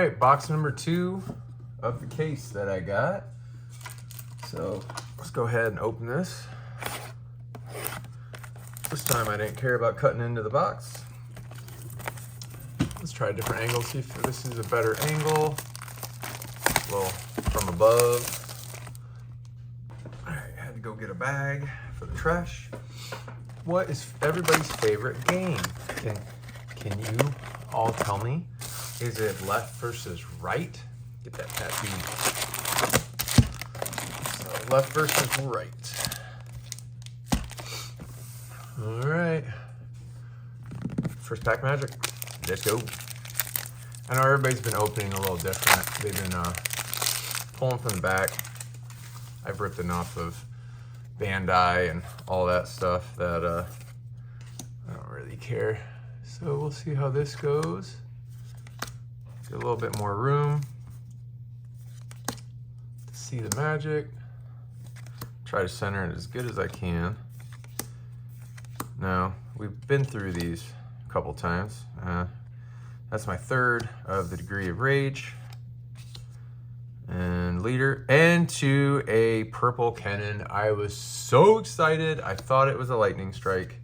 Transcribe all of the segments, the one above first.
right, box number 2 of the case that I got. So let's go ahead and open this. This time I didn't care about cutting into the box. Let's try a different angle, see if this is a better angle. A little from above. All right, I had to go get a bag for the trash. What is everybody's favorite game? Can you all tell me? Is it left versus right? Get that tattoo. So left versus right. All right. First pack magic. Let's go. I know everybody's been opening a little different. They've been pulling from the back. I've ripped enough of Bandai and all that stuff that I don't really care. So we'll see how this goes. Get a little bit more room to see the magic. Try to center it as good as I can. Now, we've been through these a couple times. That's my third of the Degree of Rage. And leader, and to a purple cannon. I was so excited. I thought it was a lightning strike.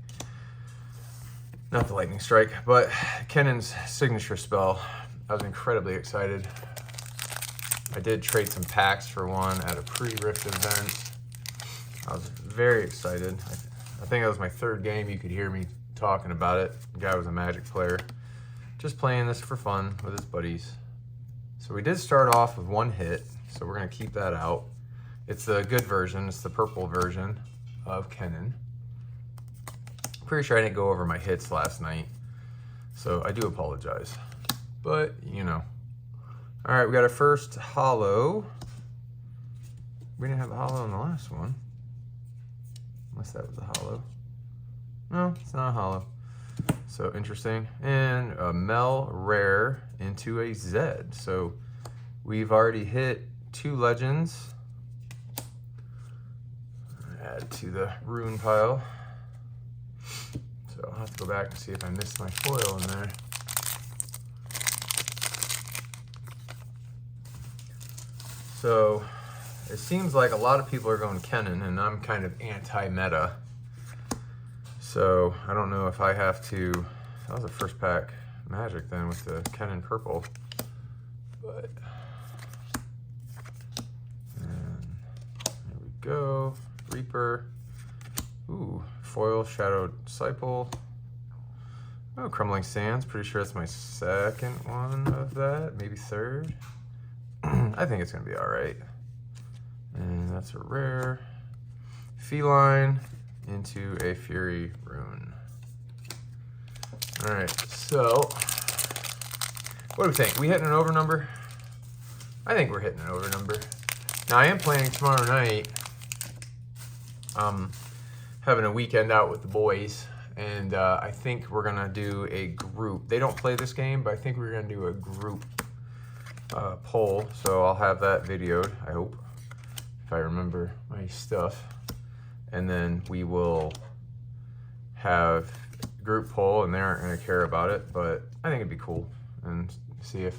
Not the lightning strike, but Kennon's signature spell. I was incredibly excited. I did trade some packs for one at a pre-Rift event. I was very excited. I think that was my third game. You could hear me talking about it. The guy was a Magic player. Just playing this for fun with his buddies. So we did start off with 1 hit, so we're gonna keep that out. It's the good version, it's the purple version of Kennan. Pretty sure I didn't go over my hits last night, so I do apologize. But, you know. All right, we got our first holo. We didn't have a holo in the last one. Unless that was a holo. No, it's not a holo. So interesting. And a Mel rare into a Zed. So we've already hit 2 legends. Add to the rune pile. So I'll have to go back and see if I missed my foil in there. So it seems like a lot of people are going Kennan, and I'm kind of anti-meta. So I don't know if I have to. That was a first pack magic then with the Kennan purple. But and there we go. Reaper. Ooh, foil shadowed disciple. Oh, crumbling sands. Pretty sure that's my second one of that, maybe third. I think it's gonna be all right. And that's a rare. Feline into a Fury rune. All right, so what do we think? We hitting an over number? I think we're hitting an over number. Now I am planning tomorrow night, having a weekend out with the boys, and I think we're gonna do a group. They don't play this game, but I think we're gonna do a group poll, so I'll have that videoed, I hope, if I remember my stuff. And then we will have group poll, and they aren't going to care about it, but I think it'd be cool, and see if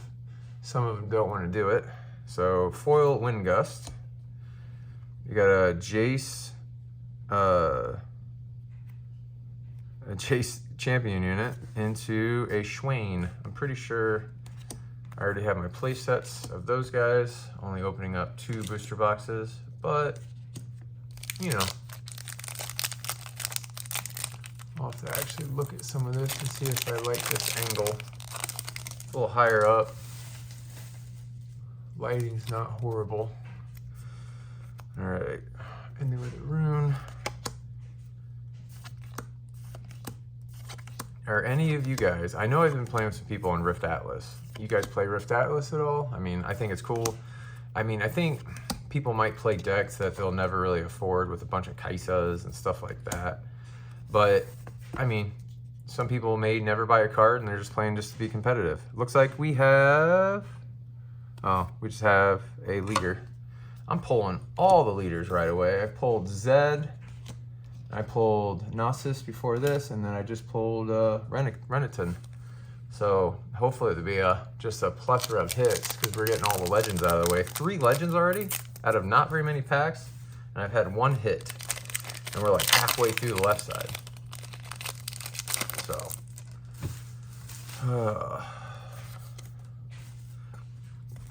some of them don't want to do it. So foil Wind Gust. You got a Jace, a Jace champion unit into a Schwain. I'm pretty sure I already have my play sets of those guys, only opening up 2 booster boxes, but you know, I'll have to actually look at some of this and see if I like this angle. It's a little higher up. Lighting's not horrible. All right, ending with a rune. Are any of you guys, I know I've been playing with some people on Rift Atlas. You guys play Rift Atlas at all? I mean, I think it's cool. I mean, I think people might play decks that they'll never really afford with a bunch of Kaisas and stuff like that. But, I mean, some people may never buy a card and they're just playing just to be competitive. Looks like we have, oh, we just have a leader. I'm pulling all the leaders right away. I pulled Zed. I pulled Gnosis before this, and then I just pulled Renekton. So hopefully it'll be just a plethora of hits because we're getting all the legends out of the way. 3 legends already out of not very many packs, and I've had 1 hit, and we're like halfway through the left side. So,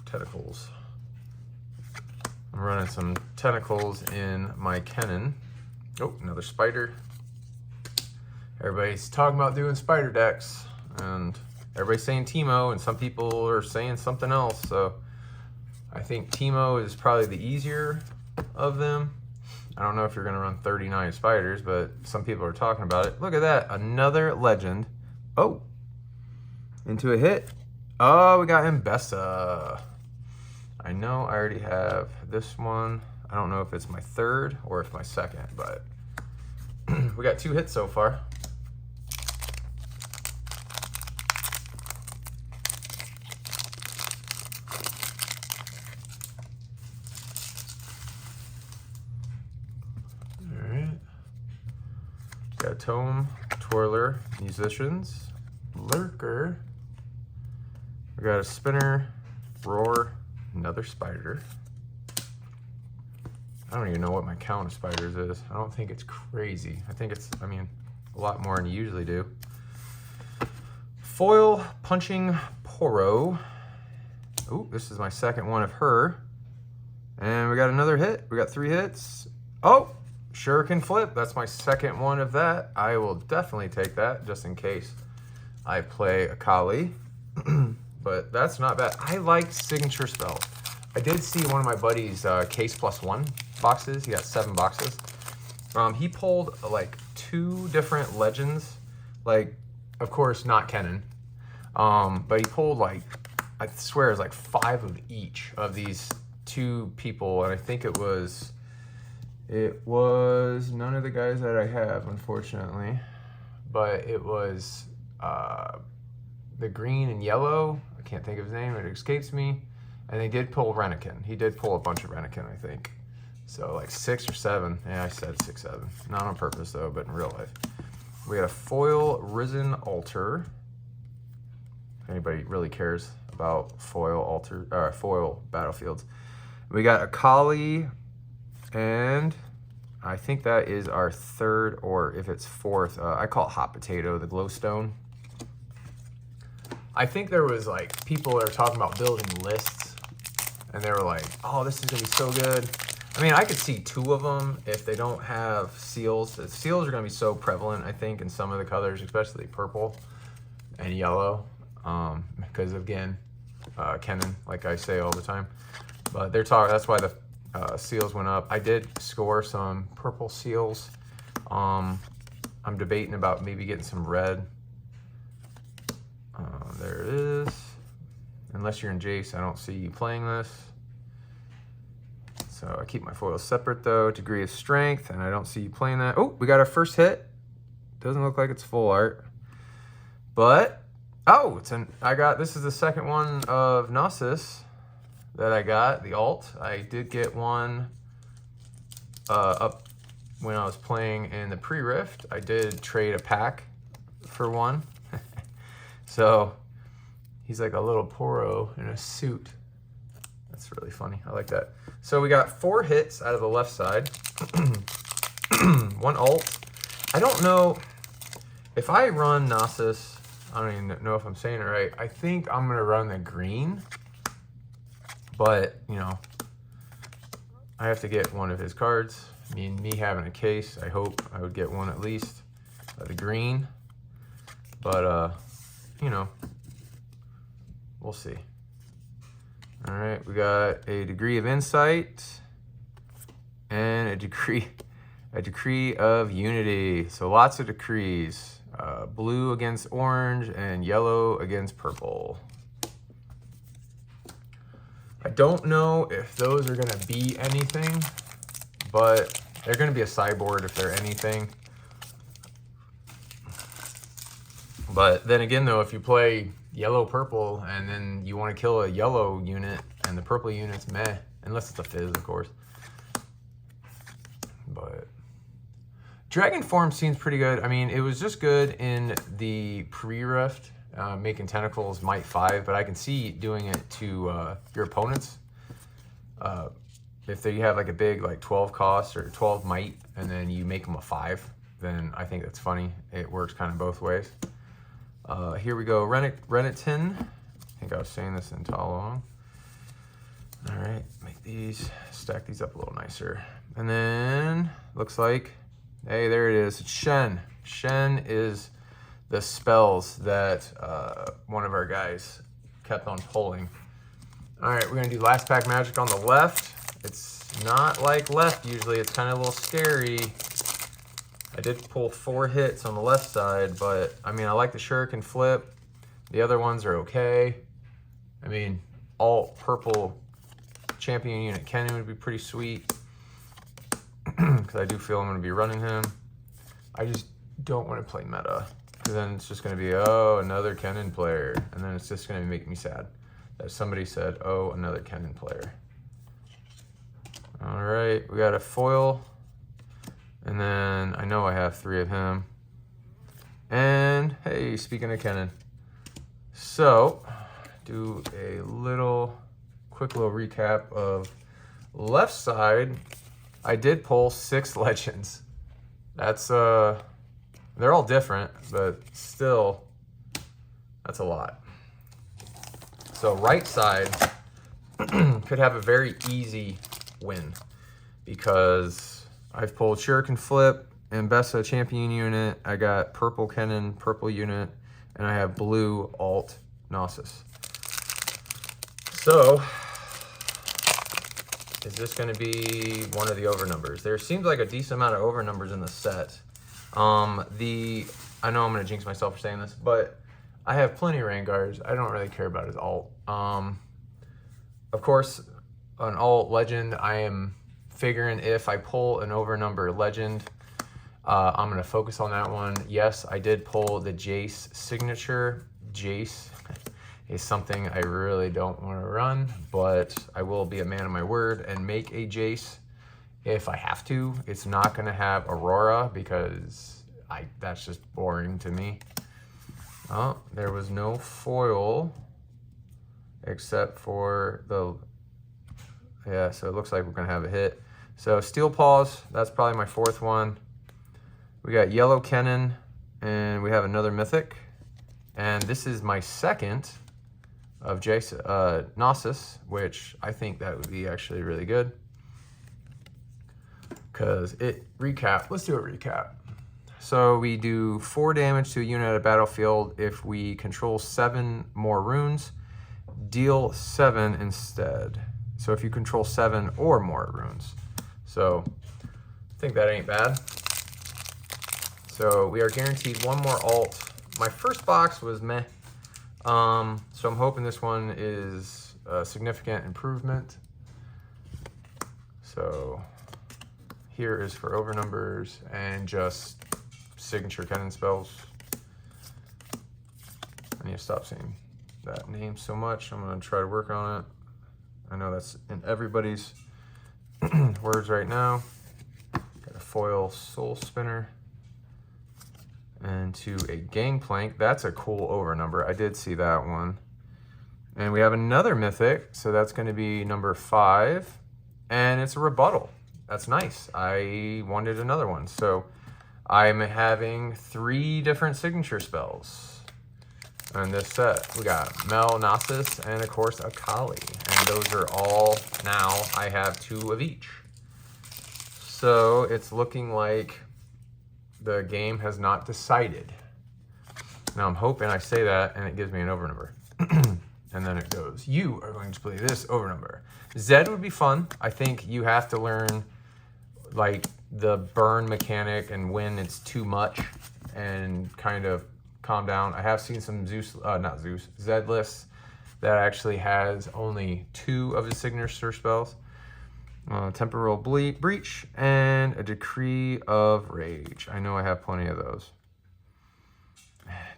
tentacles. I'm running some tentacles in my Kennen. Oh, another spider. Everybody's talking about doing spider decks, and everybody's saying Teemo, and some people are saying something else. So I think Teemo is probably the easier of them. I don't know if you're going to run 39 spiders, but some people are talking about it. Look at that, another legend. Oh, into a hit. Oh, we got Mbessa. I know I already have this one. I don't know if it's my 3rd or if my 2nd, but we got 2 hits so far. All right. Got Tome, Twirler, Musicians, Lurker. We got a Spinner, Roar, another spider. I don't even know what my count of spiders is. I don't think it's crazy. I think it's, I mean, a lot more than you usually do. Foil Punching Poro. Ooh, this is my 2nd one of her. And we got another hit. We got 3 hits. Oh, Shuriken Flip. That's my 2nd one of that. I will definitely take that just in case I play Akali. But that's not bad. I like signature spells. I did see one of my buddies' case +1 boxes. He got 7 boxes. He pulled like 2 different legends. Like, of course, not Kennen. But he pulled like, I swear it was like 5 of each of these 2 people. And I think it was none of the guys that I have, unfortunately. But it was the green and yellow. I can't think of his name, it escapes me. And they did pull Rennekin. He did pull a bunch of Rennekin, I think. So like 6 or 7. Yeah, I said 6, 7. Not on purpose though, but in real life. We got a foil Risen Altar. If anybody really cares about foil battlefields. We got Akali, and I think that is our 3rd, or if it's 4th, I call it Hot Potato, the Glowstone. I think there was like people that are talking about building lists, and they were like, oh, this is gonna be so good. I mean, I could see 2 of them if they don't have seals. The seals are gonna be so prevalent, I think, in some of the colors, especially purple and yellow. Because again, Kennen, like I say all the time. But they're talking, that's why the seals went up. I did score some purple seals. I'm debating about maybe getting some red. There it is. Unless you're in Jace, I don't see you playing this. So I keep my foils separate though. Degree of Strength, and I don't see you playing that. Oh, we got our first hit. Doesn't look like it's full art. But, oh, this is the 2nd one of Gnosis that I got, the alt. I did get one up when I was playing in the pre-rift. I did trade a pack for one. So he's like a little Poro in a suit. That's really funny. I like that. So we got 4 hits out of the left side. 1 alt. I don't know if I run Gnosis. I don't even know if I'm saying it right. I think I'm gonna run the green, but you know, I have to get one of his cards. I mean, me having a case, I hope I would get one at least, the green. But you know, we'll see. All right, we got a Degree of Insight and a Decree of Unity. So lots of decrees. Blue against orange and yellow against purple. I don't know if those are gonna be anything, but they're gonna be a sideboard if they're anything. But then again though, if you play yellow purple and then you want to kill a yellow unit and the purple unit's meh, unless it's a fizz, of course. But Dragon Form seems pretty good. I mean, it was just good in the pre-rift, making tentacles might 5, but I can see doing it to your opponents. If they have like a big like 12 cost or 12 might, and then you make them a 5, then I think that's funny. It works kind of both ways. Here we go, Renekton. I think I was saying this in all along. All right, make these, stack these up a little nicer. And then looks like, hey, there it is, it's Shen. Shen is the spells that one of our guys kept on pulling. All right, we're gonna do last pack magic on the left. It's not like left usually, it's kind of a little scary. I did pull 4 hits on the left side, but I mean, I like the Shuriken flip. The other ones are okay. I mean, alt purple champion unit Kennen would be pretty sweet, because I do feel I'm gonna be running him. I just don't want to play meta, because then it's just gonna be, oh, another Kennen player, and then it's just gonna make me sad that somebody said, oh, another Kennen player. All right, we got a foil, and then I know I have 3 of him. And hey, speaking of Kennen, so do a quick little recap of left side. I did pull 6 legends. That's they're all different, but still, that's a lot. So right side could have a very easy win, because I've pulled Shuriken Flip, Ambessa Champion Unit, I got Purple Kennen, Purple Unit, and I have Blue Alt Gnosis. So, is this going to be one of the over numbers? There seems like a decent amount of over numbers in the set. I know I'm going to jinx myself for saying this, but I have plenty of Rangars. I don't really care about his alt. Of course, an alt legend, I am figuring if I pull an over number legend, I'm going to focus on that one. Yes, I did pull the Jace signature. Jace is something I really don't want to run, but I will be a man of my word and make a Jace if I have to. It's not going to have Aurora, because that's just boring to me. Oh, there was no foil except for the, yeah, so it looks like we're going to have a hit. So Steel Paws, that's probably my 4th one. We got Yellow Kennen, and we have another Mythic. And this is my 2nd of Gnosis, which I think that would be actually really good, because let's do a recap. So we do 4 damage to a unit at a battlefield if we control 7 more runes, deal 7 instead. So if you control 7 or more runes. So I think that ain't bad. So we are guaranteed 1 more alt. My first box was meh. So I'm hoping this one is a significant improvement. So here is for over numbers and just signature Kennen spells. I need to stop saying that name so much. I'm going to try to work on it. I know that's in everybody's words right now. Got a foil Soul Spinner. And to a Gangplank. That's a cool over number. I did see that one. And we have another Mythic, so that's going to be number 5. And it's a Rebuttal. That's nice. I wanted another one. So I'm having 3 different signature spells in this set. We got Mel, Gnosis, and of course Akali. And those are all, now I have 2 of each. So it's looking like the game has not decided. Now I'm hoping I say that and it gives me an over number. And then it goes, you are going to play this over number. Zed would be fun. I think you have to learn like the burn mechanic and when it's too much and kind of calm down. I have seen some Zed lists that actually has only 2 of his signature spells. Temporal Breach and a Decree of Rage. I know I have plenty of those.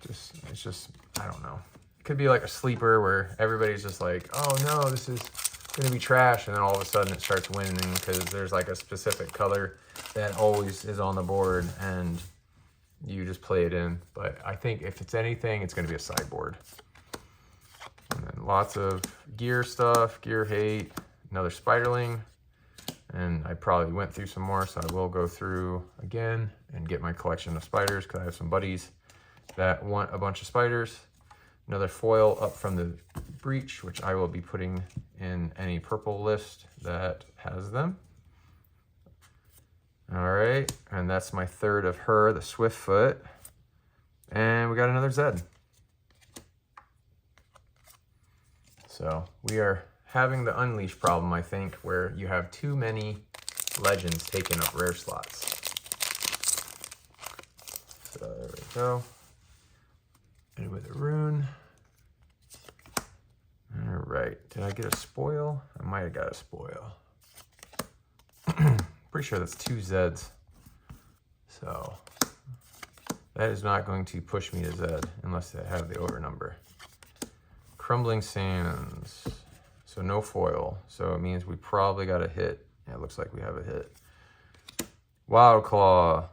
It's just, I don't know. It could be like a sleeper where everybody's just like, oh no, this is going to be trash. And then all of a sudden it starts winning because there's like a specific color that always is on the board. And you just play it in. But I think if it's anything, it's going to be a sideboard. And then lots of gear stuff, gear hate, another spiderling. And I probably went through some more, so I will go through again and get my collection of spiders because I have some buddies that want a bunch of spiders. Another foil up from the breach, which I will be putting in any purple list that has them. All right, and that's my third of her, the Swiftfoot. And we got another Zed. So we are having the Unleash problem, I think, where you have too many legends taking up rare slots. So there we go. And with a rune. All right, did I get a spoil? I might have got a spoil. Pretty sure that's 2 Zeds. So that is not going to push me to Zed unless I have the over number. Crumbling Sands. So no foil. So it means we probably got a hit. Yeah, it looks like we have a hit. Wild Claw.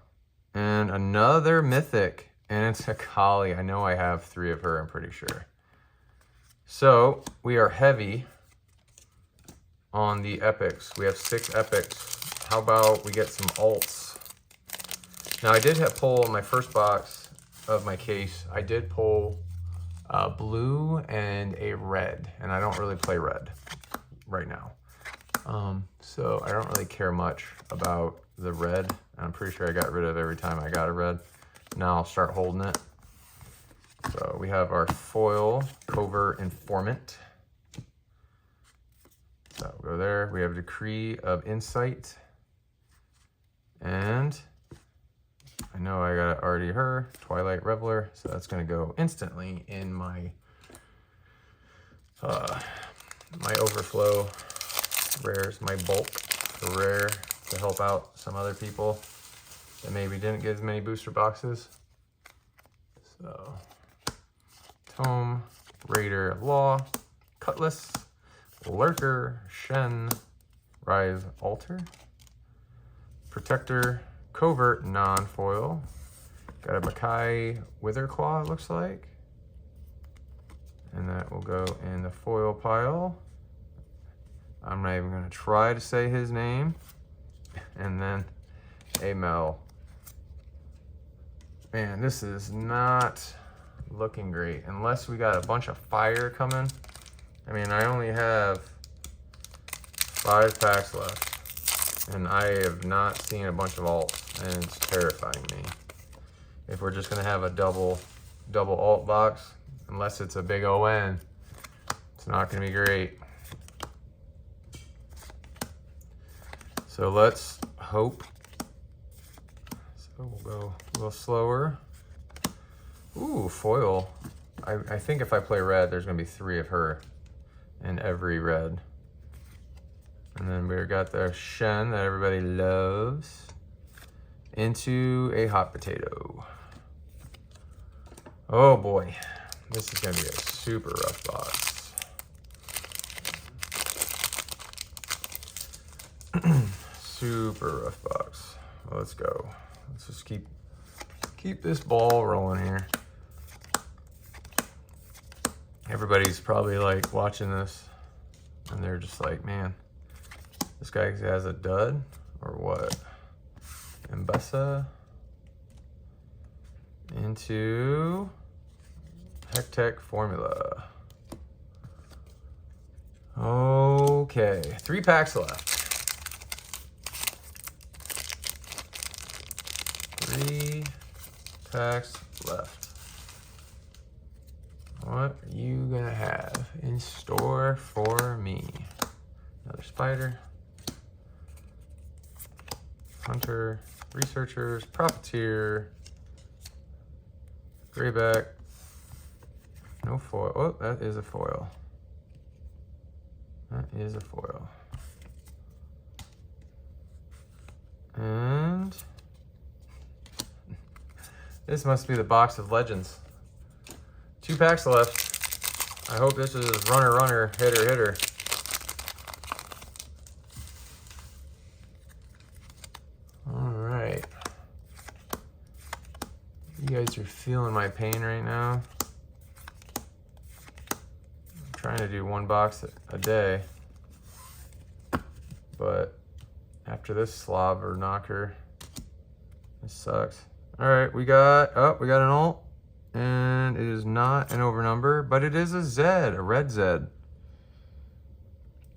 And another mythic. And it's a Kali. I know I have 3 of her, I'm pretty sure. So we are heavy on the epics. We have 6 epics. How about we get some alts? Now I did have pull in my first box of my case. I did pull blue and a red, and I don't really play red right now. So I don't really care much about the red. I'm pretty sure I got rid of every time I got a red. Now I'll start holding it. So we have our foil Covert Informant. So we'll go there. We have Decree of Insight. And I know I got already her, Twilight Reveler, so that's gonna go instantly in my my overflow rares, my bulk for rare to help out some other people that maybe didn't get as many booster boxes. So Tome, Raider, Law, Cutlass, Lurker, Shen, Rise Altar, Protector, Covert, non-foil. Got a Makai Witherclaw, it looks like. And that will go in the foil pile. I'm not even gonna try to say his name. And then a Mel. Man, this is not looking great. Unless we got a bunch of fire coming. I mean, I only have 5 packs left. And I have not seen a bunch of alts, and it's terrifying me. If we're just gonna have a double alt box, unless it's a big ON, it's not gonna be great. So let's hope. So we'll go a little slower. Ooh, foil. I think if I play red, there's gonna be 3 of her in every red. And then we got the Shen that everybody loves into a hot potato. Oh boy, this is gonna be a super rough box. Super rough box. Well, let's go. Let's just keep this ball rolling here. Everybody's probably like watching this and they're just like, man, this guy has a dud or what? Mbessa into Hectech Formula. Okay, 3 packs left. 3 packs left. What are you gonna have in store for me? Another spider. Hunter, Researchers, Profiteer, Grayback, no foil. Oh, that is a foil. That is a foil. And this must be the box of legends. 2 packs left. I hope this is runner, runner, hitter, hitter. feeling my pain right now. I'm trying to do 1 box a day, but after this slobber knocker, this sucks. All right, we got an alt, and it is not an overnumber, but it is a Z, a red Z.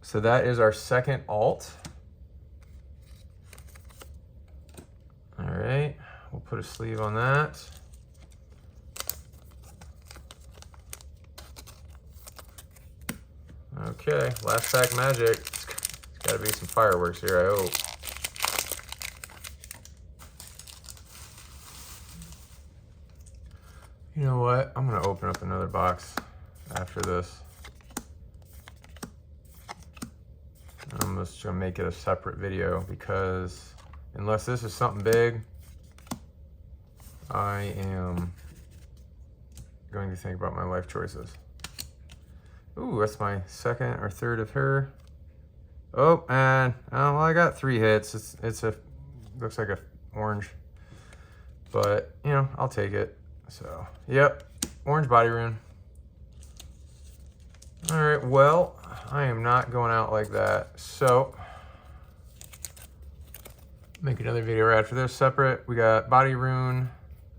So that is our second alt. All right, we'll put a sleeve on that. Okay, last pack magic. It's gotta be some fireworks here, I hope. You know what? I'm gonna open up another box after this. I'm just gonna make it a separate video because unless this is something big, I am going to think about my life choices. Ooh, that's my second or third of her. Oh, and well, I got 3 hits. It's a looks like a orange, but you know, I'll take it. So, yep, orange body rune. All right, well, I am not going out like that. So, make another video right after this, separate. We got body rune,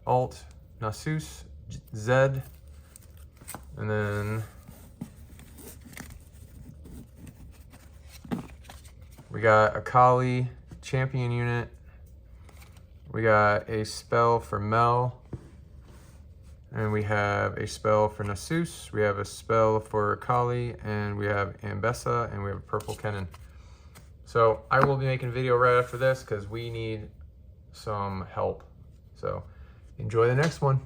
alt, Nasus, Z, and then we got a Kali champion unit. We got a spell for Mel. And we have a spell for Nasus, we have a spell for Kali, and we have Ambessa, and we have a purple Kennen. So I will be making a video right after this because we need some help. So enjoy the next one.